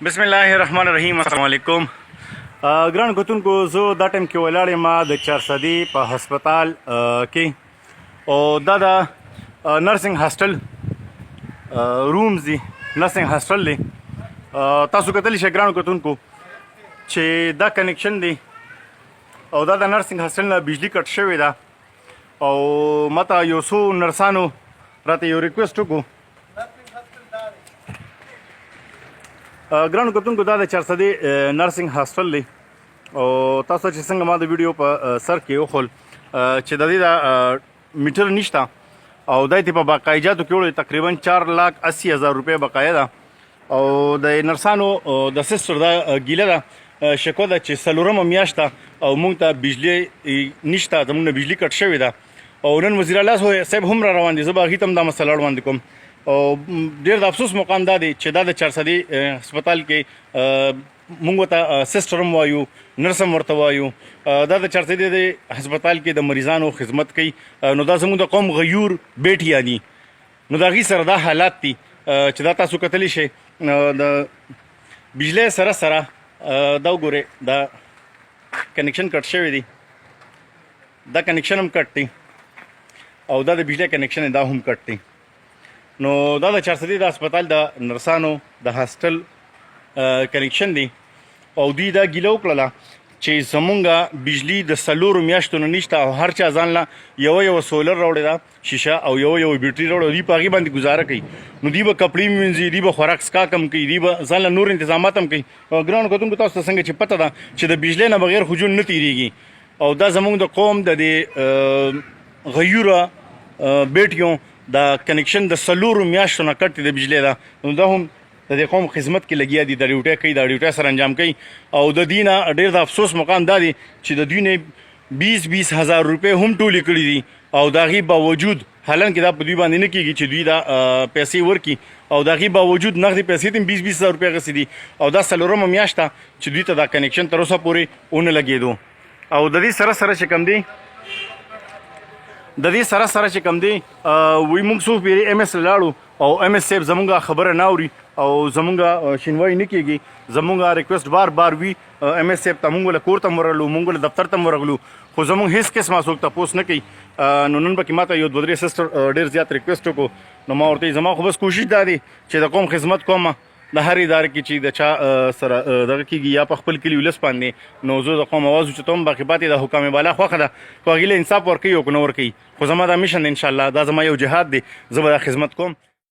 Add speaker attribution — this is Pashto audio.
Speaker 1: बिस्मिल्लाहिर्रहमानिर्रहीम अस्सलाम वालेकुम। ګران کتونکو زه دا ټایم کې ولاړ یم د چارسدي په هسپتال کې او دا د نرسنګ هاسټل رومز دي، نرسنګ هاسټل دی. تاسو کتلی شئ ګرانو کتونکو چې دا کنیکشن دی او دا د نرسنګ هاسټل نه بجلی کټ شوې ده او ماته یو څو نرسانو راته یو ریکویسټ وکړو. ګرانو کتونکو دا د چارسدي نرسنګ هاسټل دی او تاسو چې څنګه ما د ویډیو په سر کې وخول چې د دې د میټر نشته او دا یې په باقاعداتو کې وړي تقریبا 4,80,000 روپۍ بقایا ده او د نرسانو د سسټر دا ګیله ده شکوه ده چې څلورمه میاشت ده او موږ ته بجلی نشته، زموږ نه بجلی کټ شوې ده او نن وزیر اعلی صاحب هم را روان دي. زه به هغې ته هم دا مسله وړاندې کوم او ډېر د افسوس مقام دا دی چې دا د چارسدي هسپتال کې موږ ورته سسټر هم وایو، نرس هم ورته وایو. دا د چارسدي د هسپتال کې د مریضانو خدمت کوي. نو دا زموږ د قوم غیور بیټیا دي، نو د هغې سره دا حالات دي چې دا تاسو کتلی شئ. د بجلی سره سره دا وګورئ دا کنیکشن کټ شوی دی، دا کنیکشن هم کټ دی او دا د بجلی کنیکشن دا هم کټ دی. نو دا د چارسدي د هسپتال د نرسانو د هاسټل کنیکشن دی او دوی دا ګیله وکړله چې زمونږ بجلی د 4 میاشتو نه نشته او هر چا ځان له یوه سولر راوړې ده شیشه او یوه بیټري راوړې، دوی په هغې باندې ګزاره کوي. نو دوی به کپړې مینځي، دوی به خوراک څښاک هم کوي، دوی به ځان له نور انتظامات هم کوي. ګرانو کتونکو تاسو ته څنګه چې پته ده چې د بجلی نه بغیر خو ژوند نه تېرېږي او دا زموږ د قوم د دې غیوره بیټیو دا کنیکشن د 4 میاشتو نه کټ د بجلی ده. نو دا هم د دې قوم خدمت کې لګیا دي، د ډیوټۍ کوي، د ډیوټۍ سره انجام کوي او د دوی نه ډېر د افسوس مقام دا دی چې د دوی نه 20,000 روپۍ هم ټولې کړي دي او د هغې باوجود حالانکې دا په دوی باندې نه کېږي چې دوی دا پیسې ورکړي او د هغې باوجود نغدې پیسې ته هم 20,000 روپۍ اخیستې دي او دا 4مه میاشت ده چې دوی ته دا کنیکشن تر اوسه پورې ونه لګېدو. او د دې سره سره چې کوم دی وایي موږ څو پیرې ایم ایس لاړو او ایم ایس صاحب زمونږ خبره نه اوري او زمونږ شینوایي نه کېږي. زمونږ ریکویسټ بار بار وي ایم ایس صاحب ته موږ له کور ته هم ورغلو، موږ له دفتر ته هم ورغلو خو زمونږ هېڅ قسمه څوک تپوس نه کوي. نو نن به کې ما ته یو 2-3 سسټر ډېر زیات ریکویسټ وکړو. نو ما ورته زما خو بس کوشش دا دی چې د قوم خدمت کوم د هر ادارې کې چې د چا سره دغه کېږي یا په خپل کلي ولس باندې. نو زه د قوم اواز اوچتوم، باقي پاتې د حکام بالا خوښه ده خو هغې له انصاف ورکوي او که نه ورکوي، خو زما دا میشن دی انشاءالله، دا زما یو جهاد دی، زه به دا خدمت کوم.